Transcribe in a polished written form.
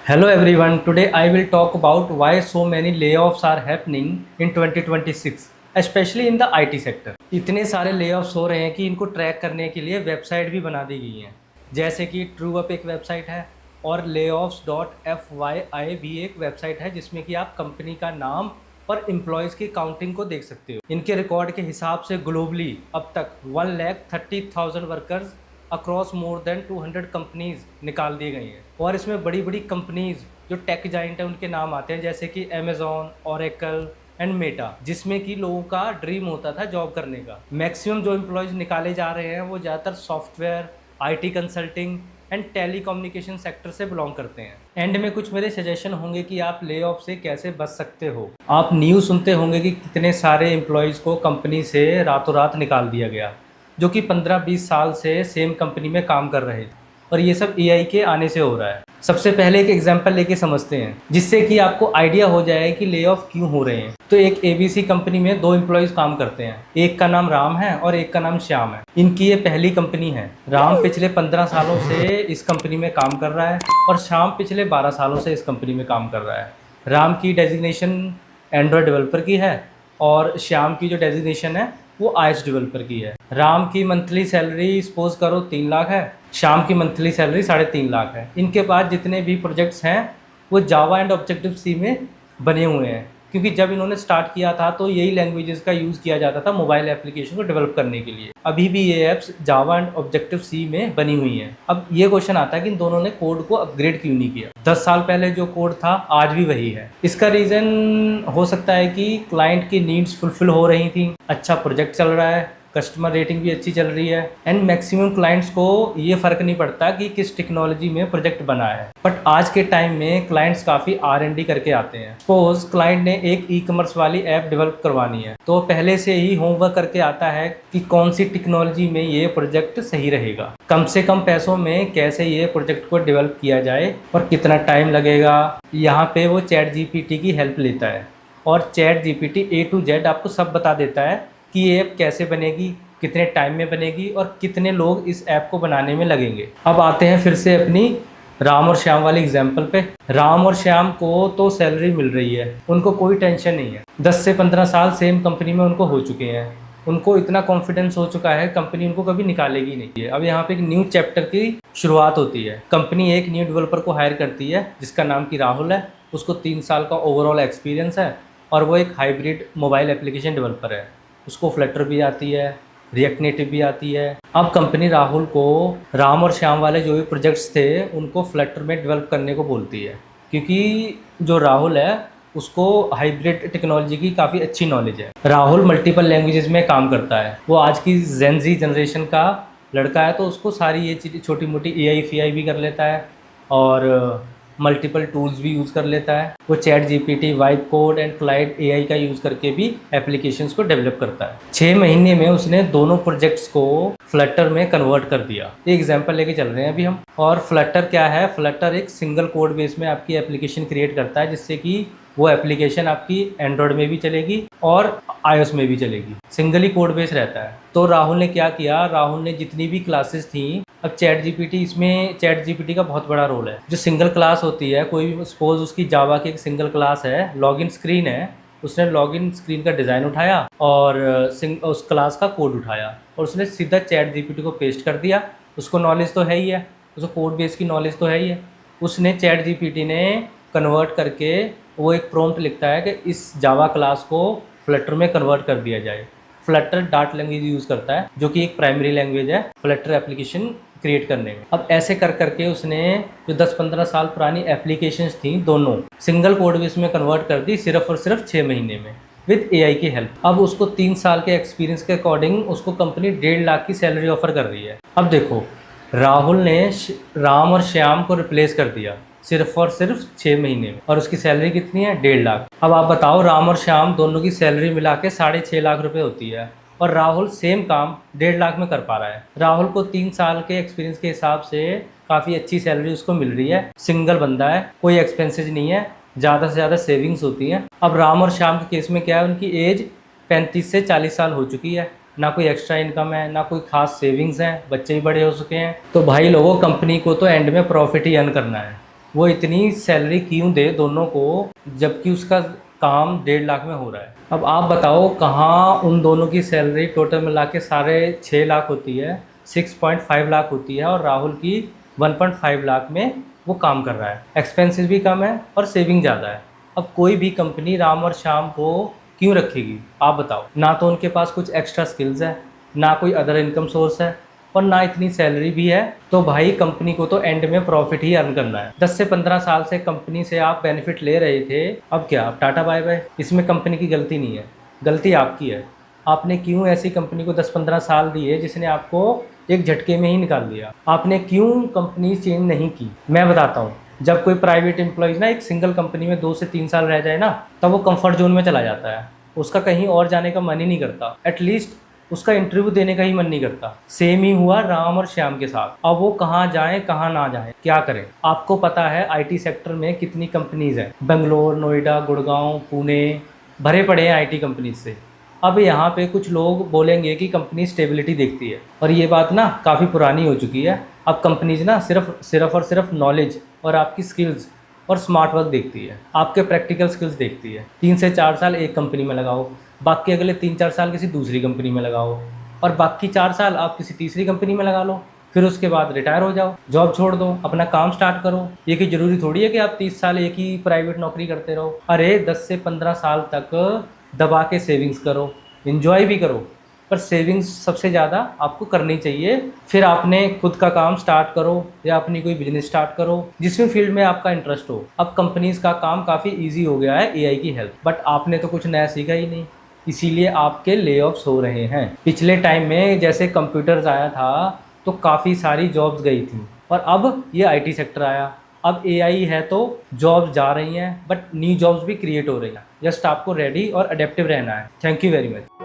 Hello everyone, today I will talk about why so many layoffs are happening in 2026, especially in the IT sector. इतने सारे layoffs हो रहे हैं कि इनको ट्रैक करने के लिए वेबसाइट भी बना दी गई हैं, जैसे कि TrueUp एक वेबसाइट है और layoffs.fyi भी एक वेबसाइट है जिसमें कि आप कंपनी का नाम और एम्प्लॉयज़ की काउंटिंग को देख सकते हो। इनके रिकॉर्ड के हिसाब से ग्लोबली अब तक 1,30,000 workers across more than 200 companies निकाल दी गई हैं और इसमें बड़ी बड़ी कंपनीज जो टेक जाइंट है उनके नाम आते हैं, जैसे कि अमेजोन, ओरेकल एंड मेटा, जिसमें कि लोगों का ड्रीम होता था जॉब करने का। मैक्सिमम जो एम्प्लॉयज़ निकाले जा रहे हैं वो ज़्यादातर software, IT consulting and telecommunication sector से बिलोंग करते हैं। एंड में कुछ मेरे सजेशन होंगे कि आप ले ऑफ से कैसे बच सकते हो। आप न्यूज़ सुनते होंगे कि कितने सारे एम्प्लॉयज़ को कंपनी से रातों रात निकाल दिया गया, जो कि 15-20 साल से सेम कंपनी में काम कर रहे थे, और ये सब एआई के आने से हो रहा है। सबसे पहले एक एग्जांपल लेके समझते हैं जिससे कि आपको आइडिया हो जाए कि ले ऑफ क्यों हो रहे हैं। तो एक एबीसी कंपनी में 2 एम्प्लॉयज़ काम करते हैं, एक का नाम राम है और एक का नाम श्याम है। इनकी ये पहली कंपनी है। राम पिछले 15 सालों से इस कंपनी में काम कर रहा है और श्याम पिछले 12 सालों से इस कंपनी में काम कर रहा है। राम की डेजिग्नेशन एंड्रॉयड डेवलपर की है और श्याम की जो डेजिग्नेशन है वो आईएएस डेवलपर की है। राम की मंथली सैलरी सपोज करो 3 लाख है, श्याम की मंथली सैलरी 3.5 लाख है। इनके पास जितने भी प्रोजेक्ट्स हैं वो जावा एंड ऑब्जेक्टिव सी में बने हुए हैं, क्योंकि जब इन्होंने स्टार्ट किया था तो यही लैंग्वेजेस का यूज़ किया जाता था मोबाइल एप्लीकेशन को डेवलप करने के लिए। अभी भी ये ऐप्स जावा एंड ऑब्जेक्टिव सी में बनी हुई हैं। अब ये क्वेश्चन आता है कि इन दोनों ने कोड को अपग्रेड क्यों नहीं किया। 10 साल पहले जो कोड था आज भी वही है। इसका रीज़न हो सकता है कि क्लाइंट की नीड्स फुलफिल हो रही थी, अच्छा प्रोजेक्ट चल रहा है, कस्टमर रेटिंग भी अच्छी चल रही है, एंड मैक्सिमम क्लाइंट्स को ये फ़र्क नहीं पड़ता कि किस टेक्नोलॉजी में प्रोजेक्ट बना है। बट आज के टाइम में क्लाइंट्स काफ़ी R&D करके आते हैं। सपोज क्लाइंट ने एक ई कॉमर्स वाली ऐप डेवलप करवानी है तो पहले से ही होमवर्क करके आता है कि कौन सी टेक्नोलॉजी में ये प्रोजेक्ट सही रहेगा, कम से कम पैसों में कैसे ये प्रोजेक्ट को डेवलप किया जाए और कितना टाइम लगेगा। यहाँ पे वो चैट जीपीटी की हेल्प लेता है और chat GPT A to Z आपको सब बता देता है कि ये ऐप कैसे बनेगी, कितने टाइम में बनेगी और कितने लोग इस ऐप को बनाने में लगेंगे। अब आते हैं फिर से अपनी राम और श्याम वाली एग्जाम्पल पे। राम और श्याम को तो सैलरी मिल रही है, उनको कोई टेंशन नहीं है। 10 से 15 साल सेम कंपनी में उनको हो चुके हैं, उनको इतना कॉन्फिडेंस हो चुका है कंपनी उनको कभी निकालेगी नहीं है। अब यहाँ पे एक न्यू चैप्टर की शुरुआत होती है। कंपनी एक न्यू डेवलपर को हायर करती है जिसका नाम कि राहुल है। उसको 3 साल का ओवरऑल एक्सपीरियंस है और वो एक हाइब्रिड मोबाइल एप्लीकेशन डेवलपर है। उसको फ्लटर भी आती है, रिएक्ट नेटिव भी आती है। अब कंपनी राहुल को राम और श्याम वाले जो भी प्रोजेक्ट्स थे उनको फ्लटर में डेवलप करने को बोलती है, क्योंकि जो राहुल है उसको हाइब्रिड टेक्नोलॉजी की काफ़ी अच्छी नॉलेज है। राहुल मल्टीपल लैंग्वेजेस में काम करता है, वो आज की जेन ज़ी जनरेशन का लड़का है, तो उसको सारी ये चीज़ छोटी मोटी एआई फीआई भी कर लेता है और मल्टीपल टूल्स भी यूज़ कर लेता है। वो chat GPT, vibe code and Clyde AI का यूज़ करके भी एप्लीकेशंस को डेवलप करता है। 6 महीने में उसने दोनों प्रोजेक्ट्स को फ्लटर में कन्वर्ट कर दिया। ये एग्जांपल लेके चल रहे हैं अभी हम। और फ्लटर क्या है? फ्लटर एक सिंगल कोड बेस में आपकी एप्लीकेशन क्रिएट करता है, जिससे कि वो एप्लीकेशन आपकी एंड्रॉयड में भी चलेगी और iOS में भी चलेगी। सिंगल ही कोड बेस रहता है। तो राहुल ने क्या किया, राहुल ने जितनी भी क्लासेस थी, अब चैट जीपीटी, इसमें चैट जीपीटी का बहुत बड़ा रोल है। जो सिंगल क्लास होती है, कोई भी सपोज उसकी जावा की एक सिंगल क्लास है, लॉगिन स्क्रीन है, उसने लॉगिन स्क्रीन का डिज़ाइन उठाया और उस क्लास का कोड उठाया और उसने सीधा चैट जीपीटी को पेस्ट कर दिया। उसको नॉलेज तो है ही है, उसको कोड बेस की नॉलेज तो है ही है। उसने चैट जीपीटी ने कन्वर्ट करके वो एक प्रॉम्प्ट लिखता है कि इस जावा क्लास को फ्लटर में कन्वर्ट कर दिया जाए। फ्लटर डार्ट लैंग्वेज यूज़ करता है, जो कि एक प्राइमरी लैंग्वेज है फ्लटर एप्लीकेशन क्रिएट करने में। अब ऐसे कर करके उसने जो 10-15 साल पुरानी एप्लीकेशंस थी दोनों सिंगल कोड बेस में कन्वर्ट कर दी, सिर्फ और सिर्फ 6 महीने में विद एआई की हेल्प। अब उसको 3 साल के एक्सपीरियंस के अकॉर्डिंग उसको कंपनी 1.5 लाख की सैलरी ऑफर कर रही है। अब देखो, राहुल ने राम और श्याम को रिप्लेस कर दिया सिर्फ और सिर्फ 6 महीने में, और उसकी सैलरी कितनी है? 1.5 लाख। अब आप बताओ, राम और श्याम दोनों की सैलरी मिला के 6.5 लाख रुपए होती है और राहुल सेम काम 1.5 लाख में कर पा रहा है। राहुल को 3 साल के एक्सपीरियंस के हिसाब से काफ़ी अच्छी सैलरी उसको मिल रही है। सिंगल बंदा है, कोई एक्सपेंसेस नहीं है, ज़्यादा से ज़्यादा सेविंग्स होती हैं। अब राम और श्याम के केस में क्या है, उनकी एज 35 से 40 साल हो चुकी है, ना कोई एक्स्ट्रा इनकम है, ना कोई खास सेविंग्स हैं, बच्चे भी बड़े हो चुके हैं। तो भाई लोगों, कंपनी को तो एंड में प्रॉफिट ही अर्न करना है। वो इतनी सैलरी क्यों दे दोनों को, जबकि उसका काम 1.5 लाख में हो रहा है। अब आप बताओ कहाँ उन दोनों की सैलरी टोटल मिला के साढ़े 6 लाख होती है, 6.5 लाख होती है, और राहुल की 1.5 लाख में वो काम कर रहा है। एक्सपेंसेस भी कम है और सेविंग ज़्यादा है। अब कोई भी कंपनी राम और श्याम को क्यों रखेगी, आप बताओ। ना तो उनके पास कुछ एक्स्ट्रा स्किल्स है, ना कोई अदर इनकम सोर्स है, और ना इतनी सैलरी भी है। तो भाई कंपनी को तो एंड में प्रॉफिट ही अर्न करना है। 10 से 15 साल से कंपनी से आप बेनिफिट ले रहे थे, अब क्या, अब टाटा बाय बाय। इसमें कंपनी की गलती नहीं है, गलती आपकी है। आपने क्यों ऐसी कंपनी को 10-15 साल दिए जिसने आपको एक झटके में ही निकाल दिया। आपने क्यों कंपनी चेंज नहीं की। मैं बताता हूँ, जब कोई प्राइवेट एम्प्लॉयज ना एक सिंगल कंपनी में 2 से 3 साल रह जाए ना, तब वो कंफर्ट जोन में चला जाता है। उसका कहीं और जाने का मन ही नहीं करता, एटलीस्ट उसका इंटरव्यू देने का ही मन नहीं करता। सेम ही हुआ राम और श्याम के साथ। अब वो कहाँ जाएं कहाँ ना जाएं, क्या करें। आपको पता है आईटी सेक्टर में कितनी कंपनीज हैं, बेंगलोर, नोएडा, गुड़गांव, पुणे भरे पड़े हैं आईटी कंपनीज से। अब यहाँ पे कुछ लोग बोलेंगे कि कंपनी स्टेबिलिटी देखती है, और ये बात ना काफ़ी पुरानी हो चुकी है। अब कंपनीज ना सिर्फ और सिर्फ नॉलेज और आपकी स्किल्स और स्मार्ट वर्क देखती है, आपके प्रैक्टिकल स्किल्स देखती है। 3 से 4 साल एक कंपनी में लगाओ, बाकी अगले 3-4 साल किसी दूसरी कंपनी में लगाओ, और बाकी 4 साल आप किसी तीसरी कंपनी में लगा लो। फिर उसके बाद रिटायर हो जाओ, जॉब छोड़ दो, अपना काम स्टार्ट करो। ये कि ज़रूरी थोड़ी है कि आप 30 साल एक ही प्राइवेट नौकरी करते रहो। अरे 10 से 15 साल तक दबा के सेविंग्स करो, इन्जॉय भी करो, पर सेविंग्स सबसे ज़्यादा आपको करनी चाहिए। फिर आपने खुद का काम स्टार्ट करो या अपनी कोई बिजनेस स्टार्ट करो जिसमें फील्ड में आपका इंटरेस्ट हो। अब कंपनीज का काम काफ़ी इजी हो गया है एआई की हेल्प, बट आपने तो कुछ नया सीखा ही नहीं, इसीलिए आपके ले ऑफ्स हो रहे हैं। पिछले टाइम में जैसे कंप्यूटर्स आया था तो काफ़ी सारी जॉब्स गई थी, और अब ये आईटी सेक्टर आया। अब एआई है तो जॉब्स जा रही हैं, बट न्यू जॉब्स भी क्रिएट हो रही हैं। जस्ट आपको रेडी और अडेप्टिव रहना है। Thank you very much.